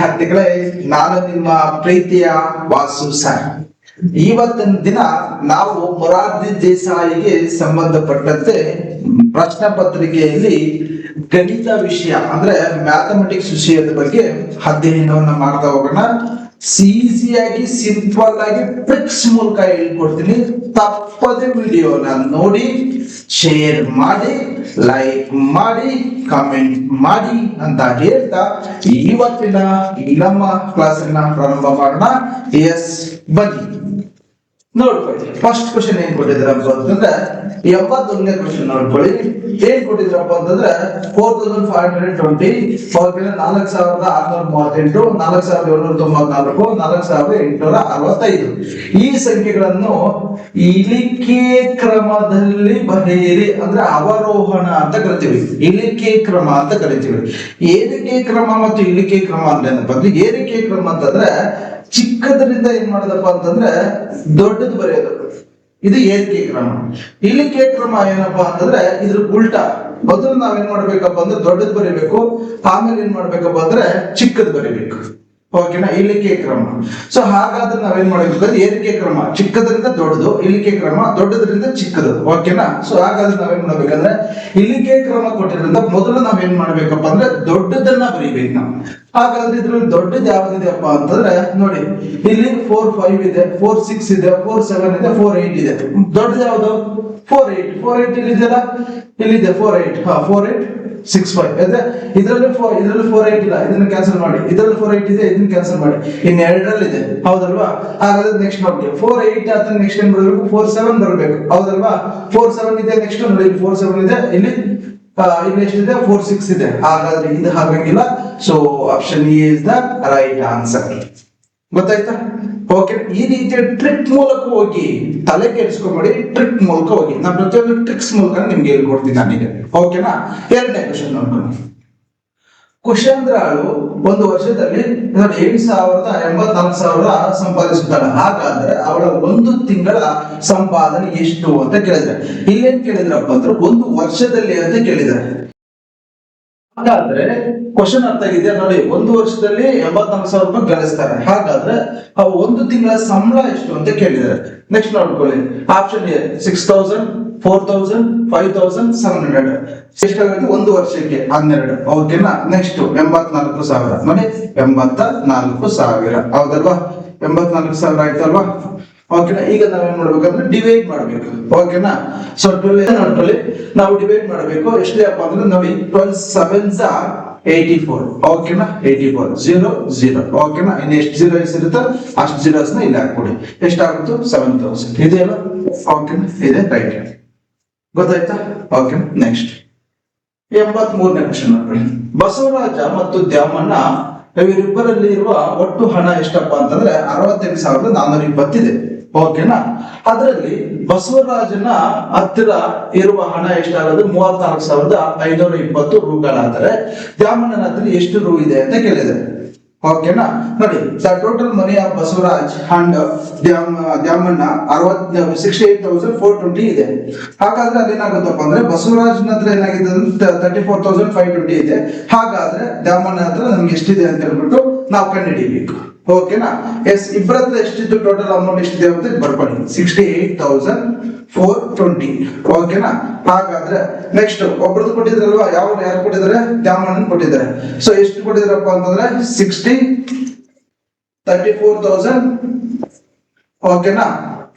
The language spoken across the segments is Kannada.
ವಿದ್ಯಾರ್ಥಿಗಳೇ, ನಾನು ನಿಮ್ಮ ಪ್ರೀತಿಯ ವಾಸು ಸರ್. ಇವತ್ತಿನ ದಿನ ನಾವು ಮೊರಾರ್ಜಿ ದೇಸಾಯಿಗೆ ಸಂಬಂಧಪಟ್ಟಂತೆ ಪ್ರಶ್ನೆ ಪತ್ರಿಕೆಯಲ್ಲಿ ಗಣಿತ ವಿಷಯ ಅಂದ್ರೆ ಮ್ಯಾಥಮೆಟಿಕ್ಸ್ ವಿಷಯದ ಬಗ್ಗೆ ಅಧ್ಯಯನವನ್ನ ಮಾಡ್ತಾ ಹೋಗೋಣ. ಈಸಿಯಾಗಿ ಸಿಂಪಲ್ ಆಗಿ ಟ್ರಿಕ್ಸ್ ಮೂಲಕ ಹೇಳ್ಕೊಡ್ತೀನಿ. ತಪ್ಪದೆ ವಿಡಿಯೋನ ನೋಡಿ, ಶೇರ್ ಮಾಡಿ, ಲೈಕ್ ಮಾಡಿ, ಕಾಮೆಂಟ್ ಮಾಡಿ ಅಂತ ಹೇಳ್ತಾ ಇವತ್ತಿನ ನಮ್ಮ ಕ್ಲಾಸ್ ಅನ್ನ ಪ್ರಾರಂಭ ಮಾಡೋಣ. ಎಸ್, ಬನ್ನಿ ನೋಡ್ಕೊಳ್ಳಿ. ಫಸ್ಟ್ ಕ್ವಶನ್ ಏನ್ ಕೊಟ್ಟಿದ್ರಪ್ಪ ಅಂತಂದ್ರೆ 71ನೇ ಕ್ವಶನ್ ನೋಡ್ಕೊಳ್ಳಿ. ಏನ್ ಕೊಟ್ಟಿದ್ರಪ್ಪ ಅಂತಂದ್ರೆ 4520, 4638, 4794, 4865 ಈ ಸಂಖ್ಯೆಗಳನ್ನು ಇಳಿಕೆ ಕ್ರಮದಲ್ಲಿ ಬರೆಯಿರಿ. ಅಂದ್ರೆ ಅವರೋಹಣ ಅಂತ ಕರಿತೀವಿ, ಇಳಿಕೆ ಕ್ರಮ ಅಂತ ಕರಿತೀವಿ. ಏರಿಕೆ ಕ್ರಮ ಮತ್ತು ಇಳಿಕೆ ಕ್ರಮ ಅಂದ್ರೆ ಏನಪ್ಪ ಅಂದ್ರೆ, ಏರಿಕೆ ಕ್ರಮ ಅಂತಂದ್ರೆ ಚಿಕ್ಕದರಿಂದ ಏನ್ ಮಾಡೋದಪ್ಪ ಅಂತಂದ್ರೆ ದೊಡ್ಡದು ಬರೆಯೋದು, ಇದು ಏರಿಕೆ ಕ್ರಮ. ಇಳಿಕೆ ಕ್ರಮ ಏನಪ್ಪಾ ಅಂತಂದ್ರೆ ಇದ್ರ ಉಲ್ಟಾ. ಮೊದಲು ನಾವೇನ್ ಮಾಡ್ಬೇಕಪ್ಪ ಅಂದ್ರೆ ದೊಡ್ಡದು ಬರೀಬೇಕು, ಆಮೇಲೆ ಏನ್ ಮಾಡ್ಬೇಕಪ್ಪ ಅಂದ್ರೆ ಚಿಕ್ಕದು ಬರೀಬೇಕು. ಓಕೆನಾ? ಇಳಿಕೆ ಕ್ರಮ. ಸೊ ಹಾಗಾದ್ರೆ ನಾವೇನ್ ಮಾಡ್ಬೇಕು, ಏರಿಕೆ ಕ್ರಮ ಚಿಕ್ಕದರಿಂದ ದೊಡ್ಡದು, ಇಳಿಕೆ ಕ್ರಮ ದೊಡ್ಡದರಿಂದ ಚಿಕ್ಕದು. ಓಕೆನಾ? ಸೊ ಹಾಗಾದ್ರೆ ನಾವೇನ್ ಮಾಡ್ಬೇಕಂದ್ರೆ ಇಳಿಕೆ ಕ್ರಮ ಕೊಟ್ಟಿರೋದ್ರಿಂದ ಮೊದಲು ನಾವೇನ್ ಮಾಡ್ಬೇಕಪ್ಪ ಅಂದ್ರೆ ದೊಡ್ಡದನ್ನ ಬರೀಬೇಕು ನಾವು. ಹಾಗಾದ್ರೆ ಇದ್ರಲ್ಲಿ ದೊಡ್ಡದು ಯಾವ್ದಿದೆಯಪ್ಪ ಅಂತಂದ್ರೆ ನೋಡಿ, ಇಲ್ಲಿ 4-5 ಇದೆ, 4-6 ಇದೆ, 4-7 ಇದೆ, 4-8 ಇದೆ. ದೊಡ್ಡದು ಯಾವ್ದು? 4-8 ಇಲ್ಲಿದೆಯಲ್ಲ, ಇಲ್ಲಿದೆ 4-8. 4-8-6-5 ಇದೆ. ಇದರಲ್ಲಿ 4-8 ಇಲ್ಲ, ಇದನ್ನ ಕ್ಯಾನ್ಸಲ್ ಮಾಡಿ. ಇದರಲ್ಲಿ 4-8 ಇದೆ, ಇದನ್ನ ಕ್ಯಾನ್ಸಲ್ ಮಾಡಿ. ಇನ್ನು ಎರಡರಲ್ಲಿ ಇದೆ, ಹೌದಲ್ವಾ? ಹಾಗಾದ್ರೆ ನೆಕ್ಸ್ಟ್ ನೋಡಿ, 4-8 ಆದ್ರೆ ನೆಕ್ಸ್ಟ್ ಏನ್ ಬರಬೇಕು? 4-7 ಬರಬೇಕು, ಹೌದಲ್ವಾ? 4-7 ಇದೆ, ನೆಕ್ಸ್ಟ್ ನೋಡಿ 4-7 ಇದೆ, ಇಲ್ಲಿ ಎಷ್ಟಿದೆ? 4-6 ಇದೆ. ಹಾಗಾದ್ರೆ ಇದು ಹಾಗಂಗಿಲ್ಲ. So option A is the right answer. ಗೊತ್ತಾಯ್ತಾ? ಓಕೆ, ಈ ರೀತಿಯ ಟ್ರಿಕ್ ಮೂಲಕ ಹೋಗಿ, ತಲೆ ಕೆಡಿಸ್ಕೊಂಬೇಡಿ, ಟ್ರಿಕ್ ಮೂಲಕ ಹೋಗಿ. ನಾನು ಪ್ರತಿಯೊಂದು ಟ್ರಿಕ್ಸ್ ಮೂಲಕ ನಿಮ್ಗೆ ಹೇಳ್ಕೊಡ್ತೀನಿ ನನಗೆ. ಓಕೆನಾ? ಎರಡನೇ ಕ್ವಶನ್ ನೋಡ್ಕೊಂಡು, ಕುಶಂದ್ರಾಳು ಒಂದು ವರ್ಷದಲ್ಲಿ 8,84,000 ಸಂಪಾದಿಸುತ್ತಾಳೆ. ಹಾಗಾದ್ರೆ ಅವಳ ಒಂದು ತಿಂಗಳ ಸಂಪಾದನೆ ಎಷ್ಟು ಅಂತ ಕೇಳಿದ್ರೆ, ಇಲ್ಲೇನ್ ಕೇಳಿದ್ರಪ್ಪ ಅಂದ್ರೆ ಒಂದು ವರ್ಷದಲ್ಲಿ ಅಂತ ಕೇಳಿದ್ರೆ. ಹಾಗಾದ್ರೆ ಕ್ವಶನ್ ಅರ್ಥ ಆಗಿದೆ ನೋಡಿ. ಒಂದು ವರ್ಷದಲ್ಲಿ 84,000 ರೂಪಾಯಿ ಗಳಿಸ್ತಾರೆ. ಹಾಗಾದ್ರೆ ಅವು ಒಂದು ತಿಂಗಳ ಸಂಬಳ ಎಷ್ಟು ಅಂತ ಕೇಳಿದ್ದಾರೆ. ನೆಕ್ಸ್ಟ್ ನೋಡ್ಕೊಳ್ಳಿ, ಆಪ್ಷನ್ ಎ 6,000, 4,000, 5,700. ಎಷ್ಟಾಗುತ್ತೆ? ಒಂದು ವರ್ಷಕ್ಕೆ 12. ಓಕೆನಾ? ನೆಕ್ಸ್ಟ್ 84,000 ನೋಡಿ, 84,000, ಹೌದಲ್ವಾ? 84,000 ಆಯ್ತಲ್ವಾ? ಓಕೆನಾ? ಈಗ ನಾವೇನ್ ಮಾಡ್ಬೇಕಂದ್ರೆ ಡಿವೈಡ್ ಮಾಡ್ಬೇಕು. ಓಕೆನಾ? ಸೊ 12 ನೋಡ್ಕೊಳ್ಳಿ, ನಾವು ಡಿವೈಡ್ ಮಾಡ್ಬೇಕು. ಎಷ್ಟೇಪ್ಪ ಅಂದ್ರೆ ನೋಡಿ, 12 7s are 84. ಓಕೆನಾ? 84 0 0. ಓಕೆನಾ? ಇನ್ನು ಎಷ್ಟು ಜೀರೋಸ್ ಇರುತ್ತೆ ಅಷ್ಟು ಜೀರೋಸ್ ನ ಇಲ್ಲಿ ಹಾಕ್ಕೊಡಿ. ಎಷ್ಟಾಗುತ್ತೆ? 7,000 ಇದೆಯಲ್ಲ? ಓಕೆನಾ? ಇದೆ ರೈಟ್. ಗೊತ್ತಾಯ್ತಾ? ಓಕೆ, ನೆಕ್ಸ್ಟ್ 83ನೇ ಕ್ವಶನ್ ನೋಡ್ಕೊಳ್ಳಿ. ಬಸವರಾಜ ಮತ್ತು ದ್ಯಾಮಣ್ಣ ಇವರಿಬ್ಬರಲ್ಲಿ ಇರುವ ಒಟ್ಟು ಹಣ ಎಷ್ಟಪ್ಪ ಅಂತಂದ್ರೆ 68,420 ಇದೆ. ಓಕೆನಾ? ಅದರಲ್ಲಿ ಬಸವರಾಜನ ಹತ್ತಿರ ಇರುವ ಹಣ ಎಷ್ಟಾಗೋದು? 34,520 ರೂಗಳಾದರೆ ದ್ಯಾಮಣ್ಣನ ಹತ್ರ ಎಷ್ಟು ರೂ ಇದೆ ಅಂತ ಕೇಳಿದೆ. ಓಕೆನಾ? ನೋಡಿ, the total money of Basavaraj and Dyamanna 68,420 ಇದೆ. ಹಾಗಾದ್ರೆ ಅದೇನಾಗುತ್ತಪ್ಪ ಅಂದ್ರೆ ಬಸವರಾಜ್ನ ಹತ್ರ ಏನಾಗಿದೆ ಅಂದ್ರೆ 34,520 ಇದೆ. ಹಾಗಾದ್ರೆ ದ್ಯಾಮಣ್ಣ ಹತ್ರ ನಮ್ಗೆ ಎಷ್ಟಿದೆ ಅಂತ ಹೇಳ್ಬಿಟ್ಟು ನಾವು ಕಂಡುಹಿಡಿಯಬೇಕು. ಓಕೆನಾ? ಎಸ್, ಇಬ್ಬರ ಹತ್ರ ಎಷ್ಟಿದ್ದು ಟೋಟಲ್ ಅಮೌಂಟ್ ಎಷ್ಟಿದೆ ಅಂತ ಬರ್ಕೊಳ್ಳಿ, 68,420. ಓಕೆನಾ? ಹಾಗಾದ್ರೆ ನೆಕ್ಸ್ಟ್ ಒಬ್ರದ್ದು ಕೊಟ್ಟಿದ್ರಲ್ವಾ, ಯಾರು ಕೊಟ್ಟಿದ್ದಾರೆ? ದ್ಯಾಮಣ್ಣನ್ ಕೊಟ್ಟಿದ್ದಾರೆ. ಸೊ ಎಷ್ಟು ಕೊಟ್ಟಿದ್ರಪ್ಪ ಅಂತಂದ್ರೆ 34,000 ಓಕೆನಾ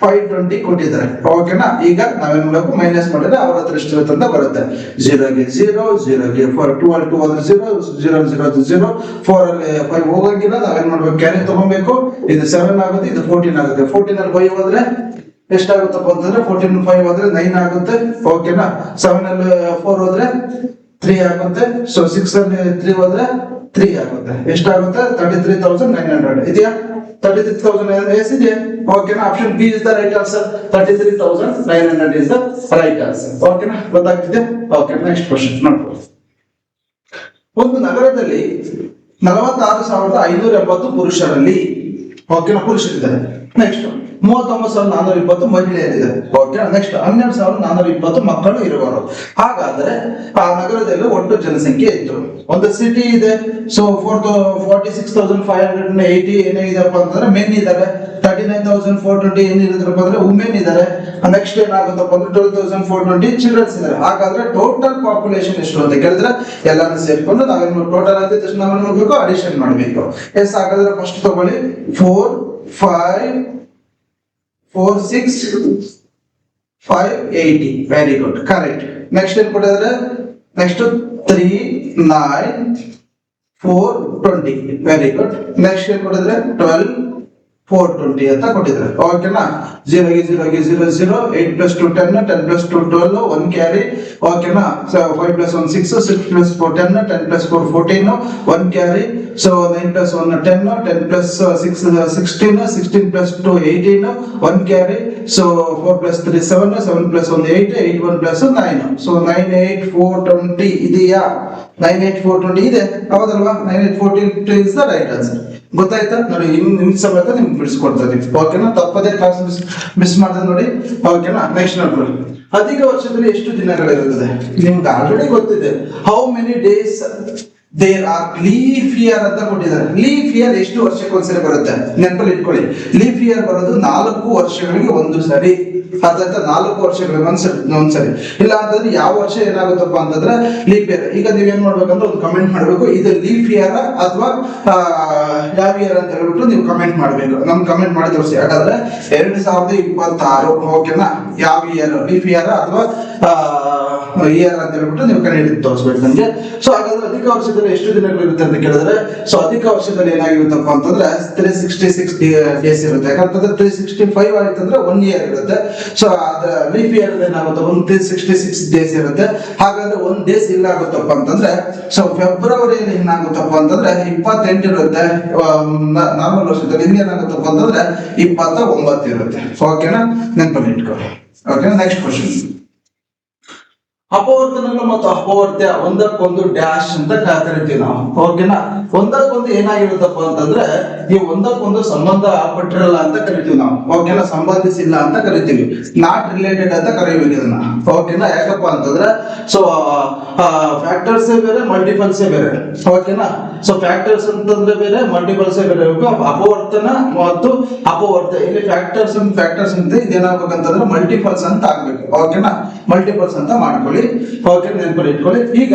520 ಕೊಟ್ಟಿದ್ದಾರೆ. ಓಕೆನಾ? ಈಗ ನಾವೇನ್ ಮಾಡಬೇಕು? ಮೈನಸ್ ಮಾಡಿದ್ರೆ ಅವ್ರ ಹತ್ರ ಎಷ್ಟು ಇರುತ್ತೆ ಅಂತ ಬರುತ್ತೆ. 0ಗೆ 0, 0ಗೆ 4, 2 ಅಂದ್ರೆ 0, 0 0 0, 4 ಅಲ್ಲಿ 5 ಹೋಗಂಗಿಲ್ಲ. ನಾವೇನ್ ಮಾಡ್ಬೇಕು? ಕ್ಯಾರಿ ತಗೊಬೇಕು. ಇದು 7 ಆಗುತ್ತೆ, ಇದು 14 ಆಗುತ್ತೆ. 14 ಅಲ್ಲಿ 5 ಹೋದ್ರೆ ಎಷ್ಟಾಗುತ್ತಪ್ಪ ಅಂತಂದ್ರೆ 14 5 ಹೋದ್ರೆ 9 ಆಗುತ್ತೆ. ಓಕೆನಾ? 7 ಅಲ್ಲಿ 4 ಹೋದ್ರೆ 3 ಆಗುತ್ತೆ. ಸೊ 6 ಅಲ್ಲಿ 3 ಹೋದ್ರೆ 3 ಆಗುತ್ತೆ. ಎಷ್ಟಾಗುತ್ತೆ? 33,900 ಇದೆಯಾ? 33,000 ಎಷ್ಟಿದೆ? ಓಕೆನಾ? Option B is the right answer. 33,900 is the right answer. ಓಕೆನಾ? ಗೊತ್ತಾಗ್ತಿದೆ? ಓಕೆ, ನೆಕ್ಸ್ಟ್ ಕ್ವಶನ್ ನೋಡ್ಕೊಳ್ಳಿ. ಒಂದು ನಗರದಲ್ಲಿ 46,580 ಪುರುಷರಲ್ಲಿ, ಓಕೆನಾ, ಪುರುಷರಿದ್ದಾರೆ. ನೆಕ್ಸ್ಟ್ 39,420 ಮಹಿಳೆಯರಿದ್ದಾರೆ. ಓಕೆ, ನೆಕ್ಸ್ಟ್ 12,420 ಮಕ್ಕಳು ಇರುವರು. ಹಾಗಾದ್ರೆ ಆ ನಗರದಲ್ಲಿ ಒಟ್ಟು ಜನಸಂಖ್ಯೆ ಇತ್ತು. ಒಂದು ಸಿಟಿ ಇದೆ, ಸೊ 46,580 ಏನಿದೆಪ್ಪ ಅಂತಂದ್ರೆ ಮೆನ್ ಇದಾರೆ. 39,420 ಏನಿದ್ರಪ್ಪ ಅಂದ್ರೆ ವುಮೆನ್ ಇದಾರೆ. ನೆಕ್ಸ್ಟ್ ಏನಾಗುತ್ತಪ್ಪ ಅಂದ್ರೆ 12,420 ಚಿಲ್ಡ್ರನ್ಸ್ ಇದಾರೆ. ಹಾಗಾದ್ರೆ ಟೋಟಲ್ ಪಾಪ್ಯುಲೇಷನ್ ಎಷ್ಟು ಅಂತ ಕೇಳಿದ್ರೆ ಎಲ್ಲಾನು ಸೇರ್ಕೊಂಡು ನಾವೇನು ಟೋಟಲ್ ಅಂತ ತಕ್ಷಣ ನಾವೇನು ಮಾಡ್ಬೇಕು, ಅಡಿಷನ್ ಮಾಡ್ಬೇಕು. ಎಸ್, ಹಾಗಾದ್ರೆ ಫಸ್ಟ್ ತಗೊಳ್ಳಿ 4 5 4 6 580. Very good, correct. ನೆಕ್ಸ್ಟ್ ಏನ್ ಕೊಟ್ಟಿದ್ದಾರೆ, ನೆಕ್ಸ್ಟ್ 3 9 4 20. Very good. ನೆಕ್ಸ್ಟ್ ಏನ್ ಕೊಟ್ಟಿದ್ದಾರೆ 12 420 ಅಂತ ಕೊಟ್ಟಿದ್ದಾರೆ. ಓಕೆನಾ, 0 ಗೆ 0 ಗೆ 0 0, 8 + 2 10, 10 + 2 12, 1 ಕ್ಯಾರಿ. ಓಕೆನಾ, 5 + 1 6, 6 + 4 10, 10 + 4 14, 1 carry. So 9 + 1 10, 10 + 6 16, 16 + 2 18, 1 carry. So 4 + 3 7, 7 + 1 8, 8 1 + 9. So 98420 ಇದೆಯಾ? 98420 ಇದೆ, ಹೌದಲ್ವಾ? 98420 ಇಸ್ ದ ರೈಟ್ ಆನ್ಸರ್. ಗೊತ್ತಾಯ್ತಾ ನೋಡಿ, ನಿಮ್ಗೆ ಸಮೇತ ನಿಮ್ಗೆ ಬಿಡಿಸ್ಕೊಡ್ತಾರೆ. ಓಕೆನಾ, ತಪ್ಪದೇ ಕ್ಲಾಸ್ ಮಿಸ್ ಮಾಡಿದ್ರೆ ನೋಡಿ. ಓಕೆನಾ, ನೆಕ್ಸ್ಟ್ ನೋಡ್ಕೊಳ್ಳಿ. ಅಧಿಕ ವರ್ಷದಲ್ಲಿ ಎಷ್ಟು ದಿನಗಳಿರುತ್ತದೆ? ನಿಮ್ಗೆ ಆಲ್ರೆಡಿ ಗೊತ್ತಿದೆ. How many days there are leap year ಅಂತ ಕೊಟ್ಟಿದ್ದಾರೆ. ಲೀಫ್ ಇಯರ್ ಎಷ್ಟು ವರ್ಷಕ್ಕೆ ಒಂದ್ಸರಿ ಬರುತ್ತೆ ನೆನಪಲ್ಲಿ ಇಟ್ಕೊಳ್ಳಿ. ಲೀಫ್ ಇಯರ್ ಬರೋದು 4 ವರ್ಷಗಳಿಗೆ ಒಂದು ಸರಿ. ಅದಂತ 4 ವರ್ಷಗಳಿಗೆ ಒಂದ್ಸರಿ. ಇಲ್ಲ ಅಂತಂದ್ರೆ ಯಾವ ವರ್ಷ ಏನಾಗುತ್ತಪ್ಪ ಅಂತಂದ್ರೆ ಲೀಫ್ ಇಯರ್. ಈಗ ನೀವೇನ್ ಮಾಡ್ಬೇಕಂದ್ರೆ ಒಂದು ಕಮೆಂಟ್ ಮಾಡ್ಬೇಕು, ಇದು ಲೀಫ್ ಇಯರ್ ಅಥವಾ ಯಾವ ಇಯರ್ ಅಂತ ಹೇಳ್ಬಿಟ್ಟು ನೀವು ಕಮೆಂಟ್ ಮಾಡ್ಬೇಕು. ನಮ್ ಕಮೆಂಟ್ ಮಾಡಿ ತೋರಿಸಿ. ಯಾಕಂದ್ರೆ 2026. ಓಕೆನಾ, ಯಾವ ಇಯರ್, ಲೀಫ್ ಇಯರ್ ಅಥವಾ ಇಯರ್ ಅಂತ ಹೇಳ್ಬಿಟ್ಟು ನೀವು ಕನ್ನಡ ತೋರಿಸ್ಬೇಕು ನಮ್ಗೆ. ಸೊ ಹಾಗಾದ್ರೆ ಅಧಿಕ ವರ್ಷದಲ್ಲಿ ಎಷ್ಟು ದಿನಗಳಿರುತ್ತೆ ಅಂತ ಕೇಳಿದ್ರೆ, ಸೊ ಅಧಿಕ ವರ್ಷದಲ್ಲಿ ಏನಾಗಿರುತ್ತಪ್ಪ ಅಂತಂದ್ರೆ 366 ಡೇಸ್ ಇರುತ್ತೆ. ಯಾಕಂತಂದ್ರೆ 365 ಆಯ್ತಂದ್ರೆ 1 ಇಯರ್ ಇರುತ್ತೆ. ಸೊ ಅದ ಲೀಫ್ ಇಯರ್ ಏನಾಗುತ್ತೆ, 366 ಡೇಸ್ ಇರುತ್ತೆ. ಹಾಗಾದ್ರೆ 1 ಡೇಸ್ ಇಲ್ಲ ಆಗುತ್ತಪ್ಪ ಅಂತಂದ್ರೆ, ಸೊ ಫೆಬ್ರವರಿಯಲ್ಲಿ ಏನಾಗುತ್ತಪ್ಪ ಅಂತಂದ್ರೆ 28 ಇರುತ್ತೆ. ನಾರ್ಮಲ್ ವರ್ಷದಲ್ಲಿ ಏನಾಗುತ್ತಪ್ಪ ಅಂತಂದ್ರೆ 29 ಇರುತ್ತೆ. ಓಕೆನಾ, ನೆನಪಲ್ಲಿ ಇಟ್ಕೊಳ್ಳಿ. Okay, next question. ಅಪವರ್ತನಗಳು ಮತ್ತು ಅಪವರ್ತ್ಯ ಒಂದಕ್ಕೊಂದು ಡ್ಯಾಶ್ ಅಂತ ಕರಿತೀವಿ ನಾವು. ಓಕೆನಾ, ಒಂದಕ್ಕೊಂದು ಏನಾಗಿರುತ್ತಪ್ಪ ಅಂತಂದ್ರೆ ಈ ಒಂದಕ್ಕೊಂದು ಸಂಬಂಧ ಪಟ್ಟಿರಲ್ಲ ಅಂತ ಕರಿತೀವಿ ನಾವು. ಓಕೆನಾ, ಸಂಬಂಧಿಸಿಲ್ಲ ಅಂತ ಕರಿತೀವಿ. ನಾಟ್ ರಿಲೇಟೆಡ್ ಅಂತ ಕರೀಬೇಕು ಇದನ್ನ. ಓಕೆನಾ, ಯಾಕಪ್ಪ ಅಂತಂದ್ರೆ ಸೊ ಫ್ಯಾಕ್ಟರ್ಸ್ ಬೇರೆ, ಮಲ್ಟಿಪಲ್ಸ್ ಬೇರೆ. ಓಕೆನಾ, ಸೊ ಫ್ಯಾಕ್ಟರ್ಸ್ ಅಂತಂದ್ರೆ ಬೇರೆ, ಮಲ್ಟಿಪಲ್ಸ್ ಬೇರೆ. ಅಪವರ್ತನ ಮತ್ತು ಅಪವರ್ತ್ಯ, ಇಲ್ಲಿ ಫ್ಯಾಕ್ಟರ್ಸ್ ಅಂತ ಇದೇನಾಗಬೇಕಂತಂದ್ರೆ ಮಲ್ಟಿಪಲ್ಸ್ ಅಂತ ಆಗ್ಬೇಕು. ಓಕೆನಾ, ಮಲ್ಟಿಪಲ್ಸ್ ಅಂತ ಮಾಡ್ಕೊಳ್ಳಿ. ಓಕೆ, ನೆನಪಲ್ಲಿ ಇಟ್ಕೊಳ್ಳಿ. ಈಗ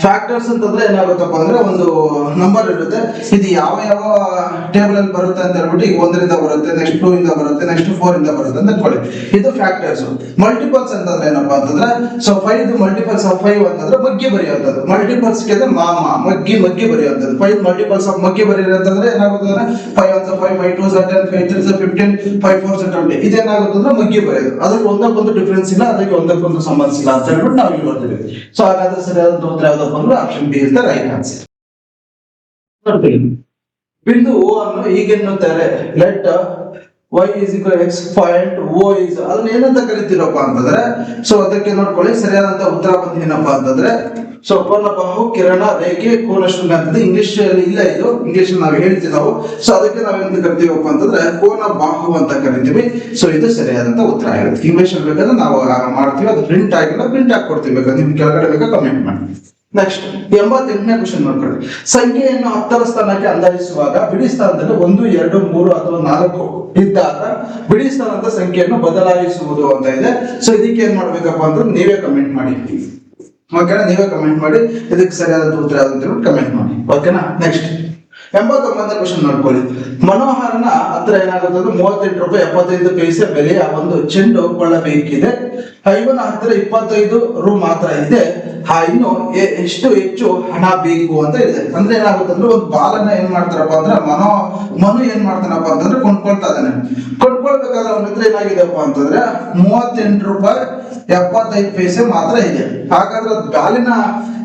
ಫ್ಯಾಕ್ಟರ್ಸ್ ಅಂತಂದ್ರೆ ಏನಾಗುತ್ತಪ್ಪ ಅಂದ್ರೆ ಒಂದು ನಂಬರ್ ಇರುತ್ತೆ. ಇದು ಯಾವ ಯಾವ ಟೇಬಲ್ ಅಲ್ಲಿ ಬರುತ್ತೆ ಅಂತ ಹೇಳ್ಬಿಟ್ಟು ಈಗ 1 ರಿಂದ ಬರುತ್ತೆ, ನೆಕ್ಸ್ಟ್ 2 ಇಂದ ಬರುತ್ತೆ, ನೆಕ್ಸ್ಟ್ 4 ಇಂದ ಬರುತ್ತೆ ಅಂತ ಇಟ್ಕೊಳ್ಳಿ. ಇದು ಫ್ಯಾಕ್ಟರ್ಸ್. ಮಲ್ಟಿಪಲ್ಸ್ ಅಂತಂದ್ರೆ ಏನಪ್ಪಾ ಅಂತಂದ್ರೆ ಸೊ 5 ಮಲ್ಟಿಪಲ್ಸ್ ಆಫ್ 5 ಅಂತಂದ್ರೆ ಮಗ್ಗಿ ಬರೆಯುವಂಥದ್ದು. ಮಲ್ಟಿಪಲ್ಸ್ ಗೆ ಮಗ್ಗಿ ಬರೆಯುವಂಥದ್ದು. 5 ಮಲ್ಟಿಪಲ್ಸ್ ಆಫ್ ಮಗ್ಗಿ ಬರೆಯುವಂತಂದ್ರೆ ಏನಾಗುತ್ತೆ ಅಂದ್ರೆ 5 1 5, 5 2 10, 5 3 15, 5 4 20. ಇದೇನಾಗುತ್ತೆ ಅಂದ್ರೆ ಮಗ್ಗಿ ಬರೆಯೋದು. ಅದ್ರಲ್ಲಿ ಒಂದಕ್ಕೊಂದು ಡಿಫರೆನ್ಸ್ ಇಲ್ಲ, ಅದಕ್ಕೆ ಒಂದಕ್ಕೊಂದು ಸಂಬಂಧಿಸಿಲ್ಲ ಅಂತ ಹೇಳ್ಬಿಟ್ಟು ನಾವು ಇಲ್ಲಿ ಬರ್ತೀವಿ. ಸೊ ಹಾಗಾದ್ರೆ ಸರಿಯಾದ ಉತ್ತರ ಯಾವ್ದಪ್ಪ ಅಂದ್ರೆ option B is the right answer. ಬಿಂದು O ಅನ್ನು ಹೀಗೆನ್ನುತ್ತಾರೆ. Let y is equal x point O is, ಅದನ್ನ ಏನಂತ ಕರಿತೀರಪ್ಪ ಅಂತಂದ್ರೆ ಸೊ ಅದಕ್ಕೆ ನೋಡ್ಕೊಳ್ಳಿ. ಸರಿಯಾದಂತ ಉತ್ತರ ಬಂದು ಏನಪ್ಪಾ ಅಂತಂದ್ರೆ ಸೊ ಕೋನ ಬಾಹು ಕಿರಣ ರೇಖೆ ಕೋನ ಶೃಂಗ ಅಂತಂದ್ರೆ ಇಂಗ್ಲಿಷ್ ಅಲ್ಲಿ ಇಲ್ಲ, ಇದು ಇಂಗ್ಲಿಷ್ ನಾವು ಹೇಳ್ತೀವಿ ನಾವು. ಸೊ ಅದಕ್ಕೆ ನಾವೇನಂತ ಕರಿತೀವಪ್ಪ ಅಂತಂದ್ರೆ ಕೋನ ಬಾಹು ಅಂತ ಕರಿತೀವಿ. ಸೊ ಇದು ಸರಿಯಾದಂತ ಉತ್ತರ ಆಗಿರುತ್ತೆ. ಇಂಗ್ಲಿಷ್ ಅಲ್ಲಿ ಬೇಕಾದ್ರೆ ನಾವು ಮಾಡ್ತೀವಿ, ಅದು ಪ್ರಿಂಟ್ ಆಗಿಲ್ಲ, ಪ್ರಿಂಟ್ ಹಾಕಿ ಕೊಡ್ತೀವಿ. ಬೇಕಾದ್ರೆ ನಿಮ್ಗೆ ಕೆಳಗಡೆ ಬೇಕಾ ಕಮೆಂಟ್ ಮಾಡಿ. ನೆಕ್ಸ್ಟ್ 88ನೇ ಕ್ವಶನ್ ನೋಡ್ಕೊಳ್ಳಿ. ಸಂಖ್ಯೆಯನ್ನು 10ರ ಸ್ಥಾನಕ್ಕೆ ಅಂದಾಜಿಸುವಾಗ ಬಿಡಿ ಸ್ಥಾನದಲ್ಲಿ 1 2 3 ಅಥವಾ 4 ಇದ್ದಾಗ ಬಿಡಿ ಸ್ಥಾನದ ಸಂಖ್ಯೆಯನ್ನು ಬದಲಾಯಿಸುವುದು ಅಂತ ಇದೆ. ಸೊ ಇದಕ್ಕೆ ಏನ್ ಮಾಡ್ಬೇಕಪ್ಪ ಅಂದ್ರೆ ನೀವೇ ಕಮೆಂಟ್ ಮಾಡಿ. ಓಕೆನಾ, ನೀವೇ ಕಮೆಂಟ್ ಮಾಡಿ ಇದಕ್ಕೆ ಸರಿಯಾದ ಉತ್ತರ ಯಾವ್ದು ಕಮೆಂಟ್ ಮಾಡಿ. ಓಕೆನಾ, ನೆಕ್ಸ್ಟ್ 89ನೇ ಕ್ವಶನ್ ನೋಡ್ಕೊಳ್ಳಿ. ಮನೋಹರನ ಹತ್ರ ಏನಾಗುತ್ತೆ ಅಂದ್ರೆ 38 ರೂಪಾಯಿ 75 ಪೈಸೆ ಬೆಲೆಯ ಒಂದು ಚೆಂಡು ಕೊಳ್ಳಬೇಕಿದೆ. ಇವನ ಹತ್ರ 25 ರು ಮಾತ್ರ ಇದೆ. ಇನ್ನು ಎಷ್ಟು ಹೆಚ್ಚು ಹಣ ಬೇಕು ಅಂತ ಇದೆ. ಅಂದ್ರೆ ಏನಾಗುತ್ತೆ ಅಂದ್ರೆ ಒಂದು ಬಾಲನ್ನ ಏನ್ ಮಾಡ್ತಾರಪ್ಪ ಅಂದ್ರೆ ಮನು ಏನ್ ಮಾಡ್ತಾನಪ್ಪ ಅಂತಂದ್ರೆ ಕೊಂಡ್ಕೊಳ್ತಾ ಇದ್ದಾನೆ. ಕೊಂಡ್ಕೊಳ್ಬೇಕಾದ್ರೆ ಅವನ ಹತ್ರ ಏನಾಗಿದೆಪ್ಪ ಅಂತಂದ್ರೆ 38 ರೂಪಾಯಿ 75 ಪೈಸೆ ಮಾತ್ರ ಇದೆ. ಹಾಗಾದ್ರೆ ಬಾಲಿನ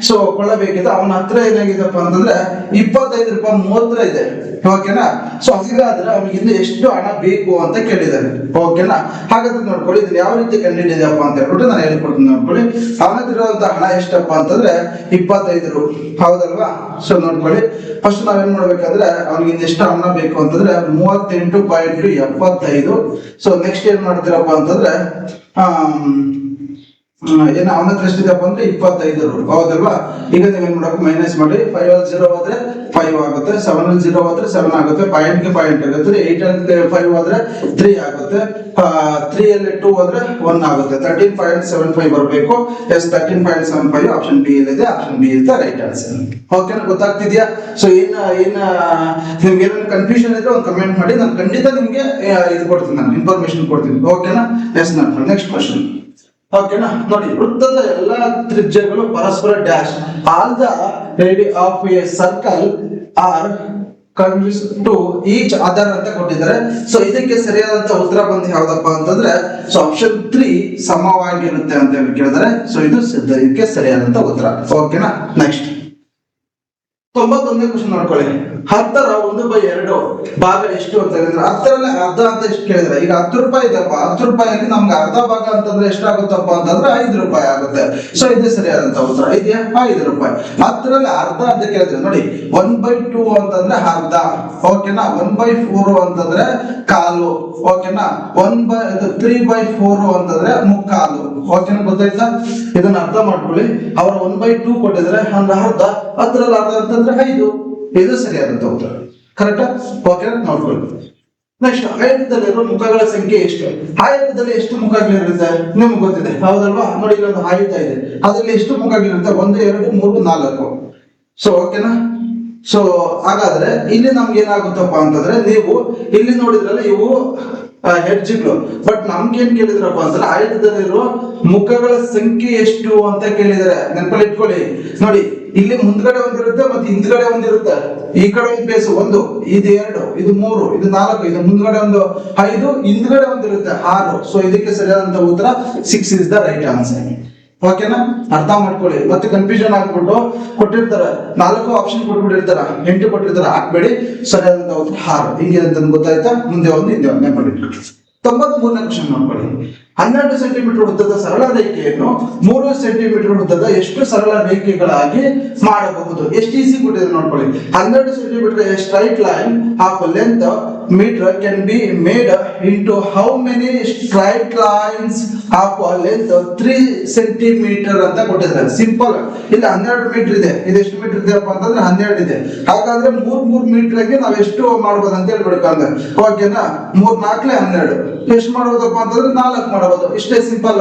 ಸೊ ಕೊಳ್ಳಬೇಕಿದೆ. ಅವನ ಹತ್ರ ಏನಾಗಿದೆಪ್ಪ ಅಂತಂದ್ರೆ 25 ರೂಪಾಯಿ 30 ಇದೆ. ಓಕೆನಾ, ಸೊ ಹಾಗಾದ್ರೆ ಅವನಿಗೆ ಇನ್ನು ಎಷ್ಟು ಹಣ ಬೇಕು ಅಂತ ಕೇಳಿದ್ದಾರೆ. ಓಕೆನಾ, ಹಾಗಾದ್ರೆ ನೋಡ್ಕೊಳ್ಳಿ ಇದನ್ನ ಯಾವ ರೀತಿ ಕಂಡುಹಿಡಿದಪ್ಪ ಅಂತ ಹೇಳ್ಬಿಟ್ಟು ನಾನು ಹೇಳ್ಕೊಡ್ತೀನಿ. ನೋಡ್ಕೊಳ್ಳಿ, ಅವನ ಹತ್ರ ಇರುವಂತಹ ಹಣ ಎಷ್ಟು ಎಷ್ಟಪ್ಪ ಅಂತಂದ್ರೆ 25 ಹೌದಲ್ವಾ. ಸೊ ನೋಡ್ಕೊಳ್ಳಿ, ಫಸ್ಟ್ ನಾವೇನ್ ಮಾಡ್ಬೇಕಂದ್ರೆ ಅವ್ನಿಗೆ ಇನ್ನೆಷ್ಟು ಅನ್ನ ಬೇಕು ಅಂತಂದ್ರೆ 38.75. ಸೊ ನೆಕ್ಸ್ಟ್ ಏನ್ ಮಾಡ್ತೀರಪ್ಪ ಅಂತಂದ್ರೆ ಏನು ಅವನ ಹತ್ರ ಎಷ್ಟಿದೆಪ್ಪ ಅಂದ್ರೆ 25. ಹೌದಲ್ವಾ. ಈಗ ನೀವೇನ್ ಮಾಡಬೇಕು, ಮೈನಸ್ ಮಾಡಿ. 5 ಅಲ್ಲಿ 0 ಹೋದ್ರೆ 5 ಆಗುತ್ತೆ, 7 ಅಲ್ಲಿ 0 ಹೋದ್ರೆ 7 ಆಗುತ್ತೆ, ಪಾಯಿಂಟ್ ಗೆ ಪಾಯಿಂಟ್ ಆಗುತ್ತೆ, 8 ಅಲ್ಲಿ 5 ಹೋದ್ರೆ 3 ಆಗುತ್ತೆ, 3 ಅಲ್ಲಿ 2 ಹೋದ್ರೆ 1 ಆಗುತ್ತೆ. 13.75 ಬರಬೇಕು. ಎಸ್ 13.75 ಆಪ್ಷನ್ ಬಿ ಇದೆ. Option B is the right answer. ಓಕೆನಾ, ಗೊತ್ತಾಗ್ತಿದ್ಯಾ? ಸೊ ನಿಮ್ಗೆ ಏನಾದ್ರು ಕನ್ಫ್ಯೂಷನ್ ಇದ್ರೆ ಒಂದು ಕಮೆಂಟ್ ಮಾಡಿ, ನಾನು ಖಂಡಿತ ನಿಮ್ಗೆ ಇದು ಕೊಡ್ತೀನಿ, ನಾನು ಇನ್ಫಾರ್ಮೇಶನ್ ಕೊಡ್ತೀನಿ. ಓಕೆನಾ. ಎಸ್ ನಾನು ನೆಕ್ಸ್ಟ್ ಕ್ವಶನ್. ಓಕೆನಾ, ನೋಡಿ, ವೃತ್ತದ ಎಲ್ಲಾ ತ್ರಿಜ್ಯಗಳು ಪರಸ್ಪರ dash all the radius of a circle are ಕನ್ವಿಸ್ ಟು ಈಚ್ ಅದರ್ ಅಂತ ಕೊಟ್ಟಿದ್ದಾರೆ. ಸೊ ಇದಕ್ಕೆ ಸರಿಯಾದಂತ ಉತ್ತರ ಬಂದು ಯಾವ್ದಪ್ಪ ಅಂತಂದ್ರೆ ಸೊ ಆಪ್ಷನ್ 3 ಸಮವಾಗಿರುತ್ತೆ ಅಂತ ಹೇಳಿ ಕೇಳಿದರೆ. ಸೊ ಇದು ಇದಕ್ಕೆ ಸರಿಯಾದಂತ ಉತ್ತರ. ಓಕೆನಾ. ನೆಕ್ಸ್ಟ್ 91ನೇ ಕ್ವಶನ್ ನೋಡ್ಕೊಳ್ಳಿ. 10ರ 1/2 ಭಾಗ ಎಷ್ಟು ಅಂತ ಹೇಳಿದ್ರೆ 10ರಲ್ಲಿ ಅರ್ಧ ಅಂತ ಎಷ್ಟು ಕೇಳಿದ್ರೆ, ಈಗ 10 ರೂಪಾಯಿ ಇದೆಪ್ಪ, 10 ರೂಪಾಯಿಯಲ್ಲಿ ನಮ್ಗೆ ಅರ್ಧ ಭಾಗ ಅಂತಂದ್ರೆ ಎಷ್ಟಾಗುತ್ತಪ್ಪ ಅಂತಂದ್ರೆ 5 ರೂಪಾಯಿ ಆಗುತ್ತೆ. ಸೊ ಇದು ಸರಿಯಾದಂತ ಉತ್ತರ. ಇದೆಯಾ? 5 ರೂಪಾಯಿ. 10ರಲ್ಲಿ ಅರ್ಧ ಅಂತ ಕೇಳಿದ್ರೆ ನೋಡಿ, 1/2 ಅಂತಂದ್ರೆ ಅರ್ಧ. ಓಕೆನಾ. 1/4 ಅಂತಂದ್ರೆ ಕಾಲು. ಓಕೆನಾ. 3/4 ಅಂತಂದ್ರೆ ಮುಕ್ಕಾಲು. ಓಕೆನಾ, ಗೊತ್ತಾಯ್ತಾ? ಇದನ್ನ ಅರ್ಥ ಮಾಡ್ಕೊಳ್ಳಿ. ಅವ್ರ 1/2 ಕೊಟ್ಟಿದ್ರೆ ಅರ್ಧ, 10ರಲ್ಲಿ ಅರ್ಧ ಅಂತಂದ್ರೆ 5. ಇದು ಸರಿಯಾದಂತ ಉತ್ತರ. ಕರೆಕ್ಟಾ? ಓಕೆ, ನೋಡ್ಕೊಳ್ಳಿ. ನೆಕ್ಸ್ಟ್, ಆಯತದಲ್ಲಿರುವ ಮುಖಗಳ ಸಂಖ್ಯೆ ಎಷ್ಟು? ಆಯತದಲ್ಲಿ ಎಷ್ಟು ಮುಖಗಳಿರುತ್ತೆ ನಿಮ್ಗೆ ಗೊತ್ತಿದೆ, ಹೌದಲ್ವಾ? ನೋಡಿ, ಇಲ್ಲೊಂದು ಆಯತ ಇದೆ, ಅದರಲ್ಲಿ ಎಷ್ಟು ಮುಖಗಳಿರುತ್ತೆ? 1 2 3 4. ಸೊ ಓಕೆನಾ. ಸೊ ಹಾಗಾದ್ರೆ ಇಲ್ಲಿ ನಮ್ಗೆ ಏನಾಗುತ್ತಪ್ಪ ಅಂತಂದ್ರೆ, ನೀವು ಇಲ್ಲಿ ನೋಡಿದ್ರಲ್ಲ ಇವು ಹೆಡ್ಜ್ಗಳು, ಬಟ್ ನಮ್ಗೆ ಏನ್ ಕೇಳಿದ್ರಪ್ಪ ಅಂತಂದ್ರೆ ಆಯತದಲ್ಲಿರುವ ಮುಖಗಳ ಸಂಖ್ಯೆ ಎಷ್ಟು ಅಂತ ಕೇಳಿದರೆ ನೆನಪಲ್ಲಿ ಇಟ್ಕೊಳ್ಳಿ. ನೋಡಿ, ಇಲ್ಲಿ ಮುಂದ್ಗಡೆ ಒಂದಿರುತ್ತೆ ಮತ್ತೆ ಹಿಂದ್ಗಡೆ ಒಂದಿರುತ್ತೆ. ಈ ಕಡೆ ಒಂದು ಪ್ಲೇಸ್ 1, ಇದು 2, ಇದು 3, ಇದು 4, ಇದು ಮುಂದ್ಗಡೆ ಒಂದು 5, ಹಿಂದ್ಗಡೆ ಒಂದಿರುತ್ತೆ 6. ಸೊ ಇದಕ್ಕೆ ಸರಿಯಾದಂತ ಉತ್ತರ 6 ಇಸ್ ದ ರೈಟ್ ಆನ್ಸರ್. ಓಕೆನಾ, ಅರ್ಥ ಮಾಡ್ಕೊಳ್ಳಿ. ಮತ್ತೆ ಕನ್ಫ್ಯೂಷನ್ ಆಗ್ಬಿಟ್ಟು ಕೊಟ್ಟಿರ್ತಾರೆ, 4 ಆಪ್ಷನ್ ಕೊಟ್ಬಿಟ್ಟಿರ್ತಾರ, 8 ಕೊಟ್ಟಿರ್ತಾರ, ಹಾಕ್ಬೇಡಿ. ಸರಿಯಾದಂತ ಉತ್ತರ 6 ಹಿಂಗೆ ಅಂತ ಗೊತ್ತಾಯ್ತಾ? ಮುಂದೆ ಒಂದು ಹಿಂದೆ ಒಂದು ನೆನಪಿಟ್ಕೊಳ್ಳಿ. 93ನೇ ಕ್ವಶನ್ ನೋಡ್ಕೊಳ್ಳಿ. 12 ಸೆಂಟಿಮೀಟರ್ ಉದ್ದದ ಸರಳ ರೇಖೆಯನ್ನು 3 ಸೆಂಟಿಮೀಟರ್ ಉದ್ದದ ಎಷ್ಟು ಸರಳ ರೇಖೆಗಳಾಗಿ ಮಾಡಬಹುದು? ಎಷ್ಟು ಈಸಿ ಕೊಟ್ಟಿದೆ ನೋಡ್ಕೊಳ್ಳಿ. 12 centimetre A straight line of length meter can be made into how many straight lines of length 3 centimeter ಅಂತ ಕೊಟ್ಟಿದ್ದಾರೆ. ಸಿಂಪಲ್. ಇಲ್ಲಿ 12 ಮೀಟರ್ ಇದೆ, ಇದು ಎಷ್ಟು ಮೀಟರ್ ಇದೆಯಪ್ಪ ಅಂತಂದ್ರೆ 12 ಇದೆ. ಹಾಗಾದ್ರೆ 3 ಮೀಟರ್ಗೆ ನಾವು ಎಷ್ಟು ಮಾಡ್ಬೋದು ಅಂತ ಹೇಳ್ಬೇಕಂದ್ರೆ, ಓಕೆನಾ, 3 4 12 ಎಷ್ಟು ಮಾಡ್ಬೋದಪ್ಪ ಅಂತಂದ್ರೆ 4 ಮಾಡಬಹುದು. ಇಷ್ಟೇ ಸಿಂಪಲ್.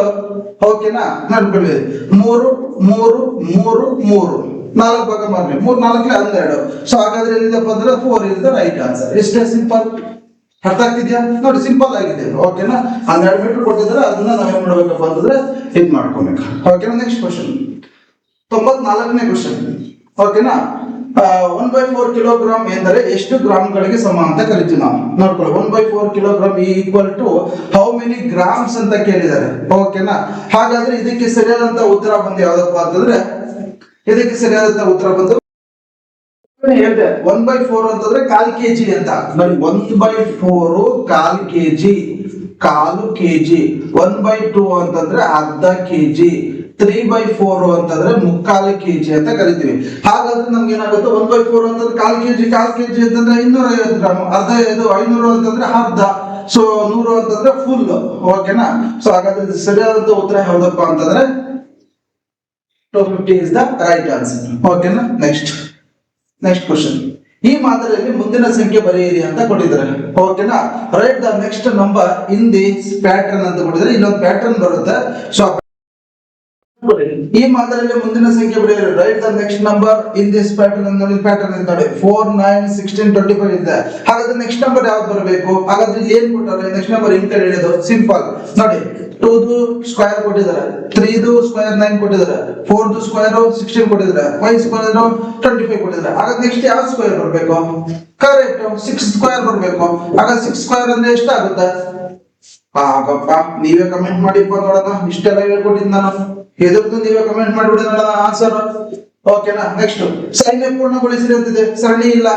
ಓಕೆನಾ, ನೋಡ್ಕೊಳ್ಳಿ. 3 3 3 3 4 ಭಾಗ ಮಾಡಿ 3 4 12. ಸೊ ಹಾಗಾದ್ರೆ ಎಲ್ಲಿದೆಪ್ಪ ಅಂದ್ರೆ 4 ಇಸ್ ದ ರೈಟ್ ಆನ್ಸರ್. ಇಷ್ಟೇ ಸಿಂಪಲ್. ಅರ್ಥ ಆಗ್ತಿದ್ಯಾ? ನೋಡಿ, ಸಿಂಪಲ್ ಆಗಿದೆ. ಓಕೆನಾ, 12 ಮೀಟರ್ ಕೊಟ್ಟಿದ್ರೆ ಅದನ್ನ ನಾವೇನ್ ಮಾಡ್ಬೇಕಪ್ಪ ಅಂತಂದ್ರೆ ಇದು ಮಾಡ್ಕೊಬೇಕು. ಓಕೆನಾ. ನೆಕ್ಸ್ಟ್ ಕ್ವಶನ್ 94ನೇ ಕ್ವಶನ್. ಓಕೆನಾ. 1/4 ಕಿಲೋಗ್ರಾಮ್ ಎಂದರೆ ಎಷ್ಟು ಗ್ರಾಮ್ಗಳಿಗೆ ಸಮ ಅಂತ ಕರಿತೀವಿ ನಾವು. ನೋಡ್ಕೊಳ್ಳಿ, 1/4 kilogram equal to how many grams ಅಂತ ಕೇಳಿದ್ದಾರೆ. ಓಕೆನಾ. ಹಾಗಾದ್ರೆ ಇದಕ್ಕೆ ಸರಿಯಾದಂತ ಉತ್ತರ ಬಂದು ಯಾವ್ದಪ್ಪ ಅಂತಂದ್ರೆ, ಇದಕ್ಕೆ ಸರಿಯಾದಂತ ಉತ್ತರ ಬಂದು ಹೇಳಿದೆ 1/4 ಅಂತಂದ್ರೆ 1/4 kg ಅಂತ. ನೋಡಿ, 1/4 1/4 kg, 1/4 kg. 1/2 ಅಂತಂದ್ರೆ ಅರ್ಧ kg, 3/4 ಅಂತಂದ್ರೆ 3/4 kg ಅಂತ ಕರಿತೀವಿ. ಹಾಗಾದ್ರೆ ನಮ್ಗೆ ಏನಾಗುತ್ತೆ, 1/4 ಅಂತಂದ್ರೆ 1/4 kg, 1/4 kg ಅಂತಂದ್ರೆ 250 ಗ್ರಾಮ್, ಅರ್ಧ ಇದು 500 ಅಂತಂದ್ರೆ ಅರ್ಧ, ಸೊ 100 ಅಂತಂದ್ರೆ ಫುಲ್. ಓಕೆನಾ. ಸೊ ಹಾಗಾದ್ರೆ ಸರಿಯಾದಂತ ಉತ್ತರ ಯಾವ್ದಪ್ಪ ಅಂತಂದ್ರೆ 250 is the right answer. ಓಕೆನಾ. Next question. ಈ ಮಾದರಿಯಲ್ಲಿ ಮುಂದಿನ ಸಂಖ್ಯೆ ಬರೆಯಿರಿ ಅಂತ ಕೊಟ್ಟಿದ್ದಾರೆ. ಓಕೆನಾ. Right the next number in this pattern ಅಂತ ಕೊಟ್ಟಿದ್ದಾರೆ. ಇಲ್ಲೊಂದು ಪ್ಯಾಟರ್ನ್ ಬರುತ್ತೆ. ಸೊ ಈ ಮಾದರಿಯಲ್ಲಿ ಮುಂದಿನ ಸಂಖ್ಯೆ ಬರೆಯಿರಿ. Right the next number in this pattern ಅಂತ ನೋಡಿ. ಪ್ಯಾಟರ್ನ್ ಅಂತ ನೋಡಿ 4 9 16 25 ಇದೆ. ಹಾಗಾದ್ರೆ ನೆಕ್ಸ್ಟ್ ನಂಬರ್ ಯಾವ್ದು ಬರಬೇಕು? ಹಾಗಾದ್ರೆ ಇಲ್ಲಿ ಏನ್ ಕೊಟ್ಟಾರೆ? ನೆಕ್ಸ್ಟ್ ನಂಬರ್ ಹಿಂಗ್ ಕಡೆ ಹಿಡಿಯೋದು ಸಿಂಪಲ್. ನೋಡಿ, 2 ಸ್ಕ್ವೇರ್ ಕೊಟ್ಟಿದ್ದಾರೆ, 3 ಸ್ಕ್ವೇರ್ 9 ಕೊಟ್ಟಿದ್ದಾರೆ, 4 ಸ್ಕ್ವೇರ್ 16 ಕೊಟ್ಟಿದ್ದಾರೆ, 5 ಸ್ಕ್ವೇರ್ 25 ಕೊಟ್ಟಿದ್ದಾರೆ. ಹಾಗಾದ್ರೆ ನೆಕ್ಸ್ಟ್ ಯಾವ ಸ್ಕ್ವೇರ್ ಬರಬೇಕು? ಕರೆಕ್ಟ್, 6 ಸ್ಕ್ವೇರ್ ಬರಬೇಕು. ಹಾಗಾದ್ರೆ 6 ಸ್ಕ್ವೇರ್ ಅಂದ್ರೆ ಎಷ್ಟಾಗುತ್ತೆ? ಆಗಪ್ಪ, ನೀವೇ ಕಮೆಂಟ್ ಮಾಡಿಪ್ಪ ನೋಡೋಣ. ಇಷ್ಟೆಲ್ಲ ಹೇಳ್ಕೊಟ್ಟಿದ್ದು ನಾನು, ಎದುರ್ದು ನೀವೇ ಕಮೆಂಟ್ ಮಾಡಿಬಿಡಿ ನೋಡೋಣ ಆನ್ಸರ್. ಓಕೆನಾ. ನೆಕ್ಸ್ಟ್, ಸರಣಿ ಪೂರ್ಣಗೊಳಿಸಿ ಅಂತಿದೆ, ಸರಣಿ ಇಲ್ಲ.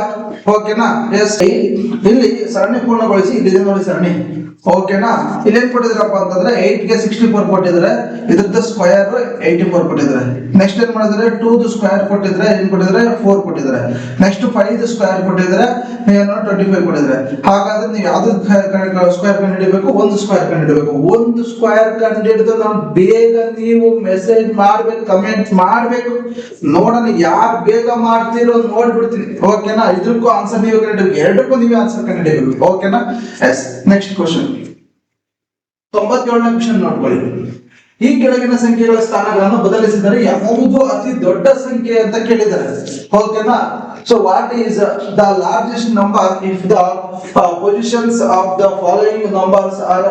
ಓಕೆನಾ. ಎಸ್, ಇಲ್ಲಿ ಸರಣಿ ಪೂರ್ಣಗೊಳಿಸಿ, ಇಲ್ಲಿದೆ ನೋಡಿ ಸರಣಿ. ಓಕೆನಾ. ಇಲ್ಲೇನ್ ಕೊಟ್ಟಿದ್ರಪ್ಪ ಅಂತಂದ್ರೆ 8 ಗೆ 64 ಕೊಟ್ಟಿದ್ರೆ, ಇದ್ರದ್ದು ಸ್ಕ್ವೇರ್ 84 ಕೊಟ್ಟಿದ್ರೆ. ನೆಕ್ಸ್ಟ್ ಏನ್ ಮಾಡಿದ್ರೆ 2 ದು ಸ್ಕ್ವೇರ್ ಕೊಟ್ಟಿದ್ರೆ ಏನ್ ಕೊಟ್ಟಿದ್ರೆ 4 ಕೊಟ್ಟಿದ್ರೆ. ನೆಕ್ಸ್ಟ್ 5 ದು ಸ್ಕ್ವೇರ್ ಕೊಟ್ಟಿದ್ರೆ ಏನು 25 ಕೊಟ್ಟಿದ್ರೆ. ಹಾಗಾದ್ರೆ ನೀವು ಯಾವ್ದು ಸ್ಕ್ವೇರ್ ಕಂಡು ಹಿಡಿಬೇಕು, ಒಂದು ಸ್ಕ್ವೇರ್ ಕಂಡು ಹಿಡಿಬೇಕು. ಒಂದು ಸ್ಕ್ವೇರ್ ಕಂಡು ಹಿಡಿದು ನಾವು ಬೇಗ ನೀವು ಮೆಸೇಜ್ ಮಾಡ್ಬೇಕು, ಕಮೆಂಟ್ ಮಾಡ್ಬೇಕು. ನೋಡೋಣ ಯಾರು ಬೇಗ ಮಾಡ್ತೀರೋ ನೋಡ್ಬಿಡ್ತೀನಿ. ಓಕೆನಾ. ಇದಕ್ಕೂ ಆನ್ಸರ್ ನೀವು ಕಂಡು, ಎರಡಕ್ಕೂ ನೀವು ಆನ್ಸರ್ ಕಂಡು ಹಿಡಿಬೇಕು. ಓಕೆನಾ. ಎಸ್, ನೆಕ್ಸ್ಟ್ ಕ್ವಶನ್ 97ನೇ ಕ್ವಶನ್ ನೋಡ್ಕೊಳ್ಳಿ. ಈ ಕೆಳಗಿನ ಸಂಖ್ಯೆಗಳ ಸ್ಥಾನಗಳನ್ನು ಬದಲಿಸಿದರೆ ಯಾವುದು ಅತಿ ದೊಡ್ಡ ಸಂಖ್ಯೆ ಅಂತ ಕೇಳಿದ್ದಾರೆ. ಓಕೆನಾ. So what is the largest number if the positions of the following numbers are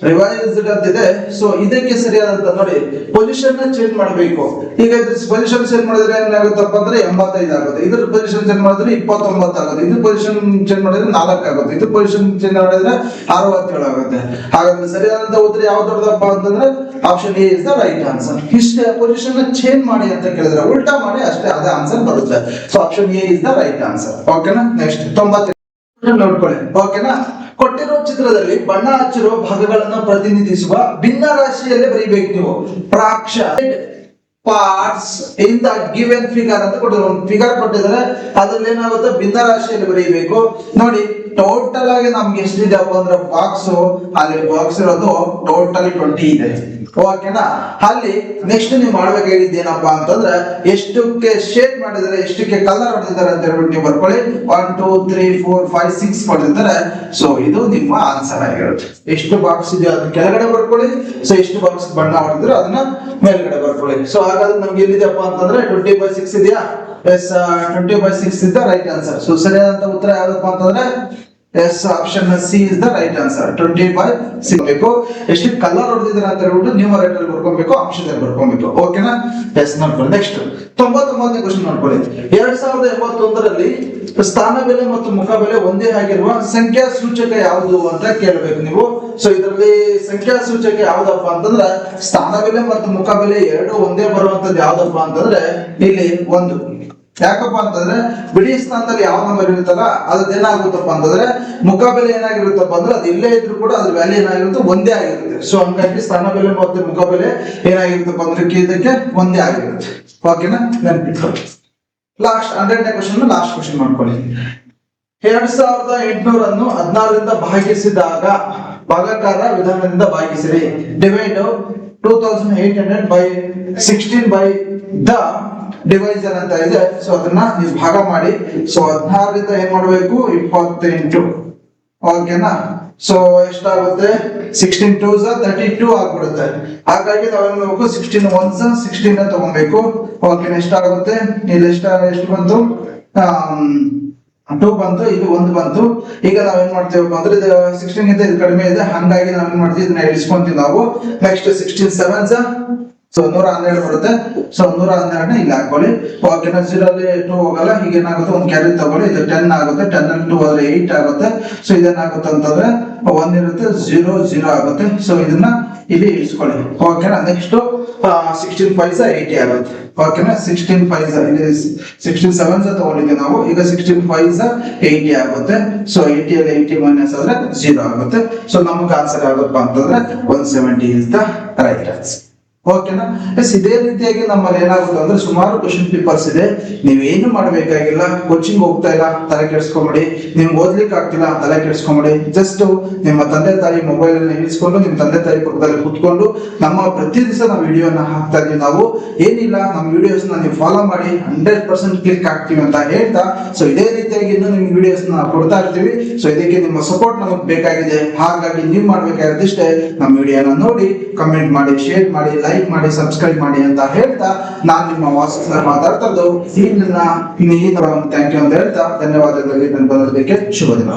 revised ಅಂತಿದೆ. ಸೊ ಇದಕ್ಕೆ ಸರಿಯಾದಂತ ನೋಡಿ, ಪೊಸಿಷನ್ ನ ಚೇಂಜ್ ಮಾಡಬೇಕು. ಈಗ ಇದ್ರ ಪೊಸಿಷನ್ ಚೇಂಜ್ ಮಾಡಿದ್ರೆ ಏನಾಗುತ್ತಪ್ಪ ಅಂದ್ರೆ 85 ಆಗುತ್ತೆ. ಇದ್ರ ಪೊಸಿಷನ್ ಚೇಂಜ್ ಮಾಡಿದ್ರೆ 29 ಆಗುತ್ತೆ. ಇದು ಪೊಸಿಷನ್ ಚೇಂಜ್ ಮಾಡಿದ್ರೆ 4 ಆಗುತ್ತೆ. ಇದು ಪೊಸಿಷನ್ ಚೇಂಜ್ ಮಾಡಿದ್ರೆ 67 ಆಗುತ್ತೆ. ಹಾಗಾದ್ರೆ ಸರಿಯಾದಂತ ಉತ್ತರ ಯಾವ್ದು ದೊಡ್ಡದಪ್ಪ ಅಂತಂದ್ರೆ option A is the right answer. ಇಷ್ಟೇ ಪೊಸಿಷನ್ ನ ಚೇಂಜ್ ಮಾಡಿ ಅಂತ ಕೇಳಿದ್ರೆ ಉಲ್ಟಾ ಮಾಡಿ ಅಷ್ಟೇ ಅದೇ ಆನ್ಸರ್ ಬರುತ್ತೆ. So option A is the right answer. ಓಕೆನಾ. ನೆಕ್ಸ್ಟ್ 98 ನೋಡ್ಕೊಳ್ಳಿ. ಓಕೆನಾ. ಕೊಟ್ಟಿರೋ ಚಿತ್ರದಲ್ಲಿ ಬಣ್ಣ ಹಚ್ಚಿರೋ ಭಾಗಗಳನ್ನು ಪ್ರತಿನಿಧಿಸುವ ಭಿನ್ನ ರಾಶಿಯಲ್ಲೇ ಬರೀಬೇಕು ನೀವು. Fraction parts in the given figure ಅಂತ ಕೊಟ್ಟಿರೋ ಒಂದು ಫಿಗರ್ ಕೊಟ್ಟಿದ್ದಾರೆ, ಅದ್ರಲ್ಲಿ ಏನಾಗುತ್ತೆ ಭಿನ್ನ ರಾಶಿಯಲ್ಲಿ ಬರೀಬೇಕು. ನೋಡಿ ಟೋಟಲ್ ಆಗಿ ನಮ್ಗೆ ಎಷ್ಟಿದೆ ಅಂದ್ರೆ ಬಾಕ್ಸ್, ಅಲ್ಲಿ ಬಾಕ್ಸ್ ಇರೋದು ಟೋಟಲ್ 20 ಇದೆ. ಓಕೆನಾ. ಅಲ್ಲಿ ನೆಕ್ಸ್ಟ್ ನೀವು ಮಾಡ್ಬೇಕಾಗಿದ್ದು ಏನಪ್ಪಾ ಅಂತಂದ್ರೆ ಎಷ್ಟಕ್ಕೆ ಶೇಡ್ ಮಾಡಿದರೆ, ಎಷ್ಟಕ್ಕೆ ಕಲರ್ ಹೊಡೆದಿದ್ದಾರೆ ಅಂತ ಹೇಳ್ಬಿಟ್ಟು ನೀವು ಬರ್ಕೊಳ್ಳಿ. 1 2 3 4 5 6 ಹೊಡೆದಿದ್ದಾರೆ. ಸೊ ಇದು ನಿಮ್ಮ ಆನ್ಸರ್ ಆಗಿರುತ್ತೆ. ಎಷ್ಟು ಬಾಕ್ಸ್ ಇದೆ ಅದನ್ನ ಕೆಳಗಡೆ ಬರ್ಕೊಳ್ಳಿ. ಸೊ ಎಷ್ಟು ಬಾಕ್ಸ್ ಬಣ್ಣ ಹೊಡೆದಿದ್ರೆ ಅದನ್ನ ಮೇಲ್ಗಡೆ ಬರ್ಕೊಳ್ಳಿ. ಸೊ ಹಾಗಾದ್ರೆ ನಮ್ಗೆ ಎಲ್ಲಿದೆಪ್ಪ ಅಂತಂದ್ರೆ 20/6 ಇದೆಯಾ? Yes, 20/6 is the right answer. So ಸರಿಯಾದಂತ ಉತ್ತರ ಯಾವ್ದಪ್ಪ ಅಂತಂದ್ರೆ yes, option C is the right answer. 20/6 ಬೇಕು. ಎಷ್ಟು ಕಲರ್ ಹೊಡೆದಿದ್ದಾರೆ ಅಂತ ಹೇಳ್ಬಿಟ್ಟು ನ್ಯೂಮರೇಟರ್ ಬರ್ಕೊಬೇಕು, ಅಂಶದಲ್ಲಿ ಬರ್ಕೊಬೇಕು. ಓಕೆನಾ. ಎಸ್, ನೋಡ್ಕೊಳ್ಳಿ. ನೆಕ್ಸ್ಟ್ 99ನೇ ಕ್ವಶನ್ ನೋಡ್ಕೊಳ್ಳಿ. 2081ರಲ್ಲಿ ಸ್ಥಾನ ಬೆಲೆ ಮತ್ತು ಮುಖ ಬೆಲೆ ಒಂದೇ ಆಗಿರುವ ಸಂಖ್ಯಾ ಸೂಚಕ ಯಾವುದು ಅಂತ ಕೇಳಬೇಕು ನೀವು. ಸೊ ಇದರಲ್ಲಿ ಸಂಖ್ಯಾ ಸೂಚಕ ಯಾವ್ದಪ್ಪ ಅಂತಂದ್ರೆ ಸ್ಥಾನ ಬೆಲೆ ಮತ್ತು ಮುಖ ಬೆಲೆ ಎರಡು ಒಂದೇ ಬರುವಂತದ್ದು ಯಾವ್ದಪ್ಪ ಅಂತಂದ್ರೆ ಇಲ್ಲಿ 1. ಯಾಕಪ್ಪ ಅಂತಂದ್ರೆ ಬಿಡಿ ಸ್ಥಾನದಲ್ಲಿ ಯಾವ ನಂಬರ್ ಇರುತ್ತಲ್ಲ ಅದೇನಾಗುತ್ತಪ್ಪ ಅಂತಂದ್ರೆ ಮುಖಬೆಲೆ ಏನಾಗಿರುತ್ತಪ್ಪ ಅಂದ್ರೆ ಅದು ಇಲ್ಲೇ ಇದ್ರು ಕೂಡ ಅದ್ರ ವ್ಯಾಲ್ಯೂ ಏನಾಗಿರುತ್ತೆ ಒಂದೇ ಆಗಿರುತ್ತೆ. ಸೊ ಹಂಗಾಗಿ ಸ್ಥಾನ ಬೆಲೆ ಮತ್ತೆ ಮುಖಬೆಲೆ ಏನಾಗಿರುತ್ತಪ್ಪ ಅಂದ್ರೆ ಇದಕ್ಕೆ ಒಂದೇ ಆಗಿರುತ್ತೆ. ಓಕೆನಾ. ನೆನಪಿಟ್ಕೊಳ್ಳಿ. ಲಾಸ್ಟ್ 100ನೇ ಕ್ವಶನ್, ಲಾಸ್ಟ್ ಕ್ವಶನ್ ಮಾಡ್ಕೊಳ್ಳಿ. 2800 16ರಿಂದ ಭಾಗಿಸಿದಾಗ ಭಾಗಾಕಾರ ವಿಧಾನದಿಂದ ಭಾಗಿಸಿರಿ. Divide 2800 by 16 by the divisor ಅಂತ ಇದೆ. ಸೊ ಅದನ್ನ ನೀವು ಭಾಗ ಮಾಡಿ. ಸೊ 16ರಿಂದ ಏನ್ ಮಾಡಬೇಕು 28. ಓಕೆನಾ. ಸೊ ಎಷ್ಟಾಗುತ್ತೆ 16 2s 32 ಆಗ್ಬಿಡುತ್ತೆ. ಹಾಗಾಗಿ ನಾವೇನ್ ಮಾಡಬೇಕು 16 1s 16 ತಗೊಬೇಕು. ಓಕೆನಾ. ಎಷ್ಟಾಗುತ್ತೆ ಇಲ್ಲಿ ಎಷ್ಟು ಬಂತು 2 ಬಂತು, ಇದು 1 ಬಂತು. ಈಗ ನಾವೇನ್ ಮಾಡ್ತೀವಪ್ಪ ಅಂದ್ರೆ 16 ಗಿಂತ ಇದು ಕಡಿಮೆ ಇದೆ, ಹಂಗಾಗಿ ನಾವೇನ್ ಮಾಡ್ತೀವಿ ಇದನ್ನ ಇಳಿಸ್ಕೊಂತೀವಿ ನಾವು. ನೆಕ್ಸ್ಟ್ 16 7s ಸೊ 112 ಬರುತ್ತೆ. ಸೊ 112 ಇಲ್ಲಿ ಹಾಕೊಳ್ಳಿ. ಓಕೆನಾ. 0 ಅಲ್ಲಿ 2 ಹೋಗಲ್ಲ. ಹೀಗೆ ಏನಾಗುತ್ತೆ ಒಂದು ಕ್ಯಾರಿ ತಗೊಳ್ಳಿ. ಇದು 10 ಆಗುತ್ತೆ. 10 ಅಲ್ಲಿ 2 ಹೋದ್ರೆ 8 ಆಗುತ್ತೆ. ಸೊ ಇದೇನಾಗುತ್ತೆ ಅಂತಂದ್ರೆ 1 ಇರುತ್ತೆ, 0 0 ಆಗುತ್ತೆ. ಸೊ ಇದನ್ನ ಇಲ್ಲಿ ಇಳಿಸ್ಕೊಳ್ಳಿ. ಓಕೆನಾ. ನೆಕ್ಸ್ಟ್ 16 5s 80 ಆಗುತ್ತೆ. ಓಕೆನಾ. 16 5s ಇಲ್ಲಿ 16 7s ತಗೊಂಡಿದ್ದೀವಿ ನಾವು. ಈಗ 16 5s 80 ಆಗುತ್ತೆ. ಸೊ 80 ಅಲ್ಲಿ 80 ಮೈನಸ್ ಆದ್ರೆ 0 ಆಗುತ್ತೆ. ಸೊ ನಮ್ಗೆ ಆನ್ಸರ್ ಯಾವ್ದಪ್ಪ ಅಂತಂದ್ರೆ 170 ಇಸ್ ದ ರೈಟ್ ಆನ್ಸರ್. ಓಕೆನಾ. ಎಸ್, ಇದೇ ರೀತಿಯಾಗಿ ನಮ್ಮಲ್ಲಿ ಏನಾಗುತ್ತೆ ಅಂದ್ರೆ ಸುಮಾರು ಕ್ವಶನ್ ಪೇಪರ್ಸ್ ಇದೆ. ನೀವೇನು ಮಾಡಬೇಕಾಗಿಲ್ಲ, ಕೋಚಿಂಗ್ ಹೋಗ್ತಾ ಇಲ್ಲ ತಲೆ ಕೆಡಿಸ್ಕೊಂಬಿಡಿ, ನಿಮ್ಗೆ ಓದ್ಲಿಕ್ಕೆ ಆಗ್ತಿಲ್ಲ ತಲೆ ಕೆಡಿಸ್ಕೊಂಬಿಡಿ. ಜಸ್ಟ್ ನಿಮ್ಮ ತಂದೆ ತಾಯಿ ಮೊಬೈಲ್ ಅನ್ನು ಇಳಿಸ್ಕೊಂಡು ನಿಮ್ಮ ತಂದೆ ತಾಯಿ ಪಕ್ಕದಲ್ಲಿ ಕೂತ್ಕೊಂಡು ನಮ್ಮ ಪ್ರತಿ ದಿವಸ ನಾವು ವಿಡಿಯೋನ ಹಾಕ್ತಾ ಇದೀವಿ. ನಾವು ಏನಿಲ್ಲ ನಮ್ಮ ವಿಡಿಯೋಸ್ ನ ನೀವು ಫಾಲೋ ಮಾಡಿ 100% ಕ್ಲಿಕ್ ಆಗ್ತೀವಿ ಅಂತ ಹೇಳ್ತಾ, ಸೊ ಇದೇ ರೀತಿಯಾಗಿ ಇನ್ನು ನಿಮ್ಗೆ ವಿಡಿಯೋಸ್ ನ ಕೊಡ್ತಾ ಇರ್ತೀವಿ. ಸೊ ಇದಕ್ಕೆ ನಿಮ್ಮ ಸಪೋರ್ಟ್ ನಮಗೆ ಬೇಕಾಗಿದೆ. ಹಾಗಾಗಿ ನೀವು ಮಾಡ್ಬೇಕಾಗಿರೋದಿಷ್ಟೇ, ನಮ್ಮ ವಿಡಿಯೋನ ನೋಡಿ ಕಮೆಂಟ್ ಮಾಡಿ, ಶೇರ್ ಮಾಡಿ, ಲೈಕ್ ಮಾಡಿ, ಸಬ್ಸ್ಕ್ರೈಬ್ ಮಾಡಿ ಅಂತ ಹೇಳ್ತಾ ನಾನು ನಿಮ್ಮ ವಾಸು ಸರ್ ಮಾತಾಡ್ತಾ ಇದ್ದು ಥ್ಯಾಂಕ್ ಯು ಅಂತ ಹೇಳ್ತಾ ಧನ್ಯವಾದಗಳಿಗೆ ನನ್ನ ಬಂದದಕ್ಕೆ ಶುಭ ದಿನ.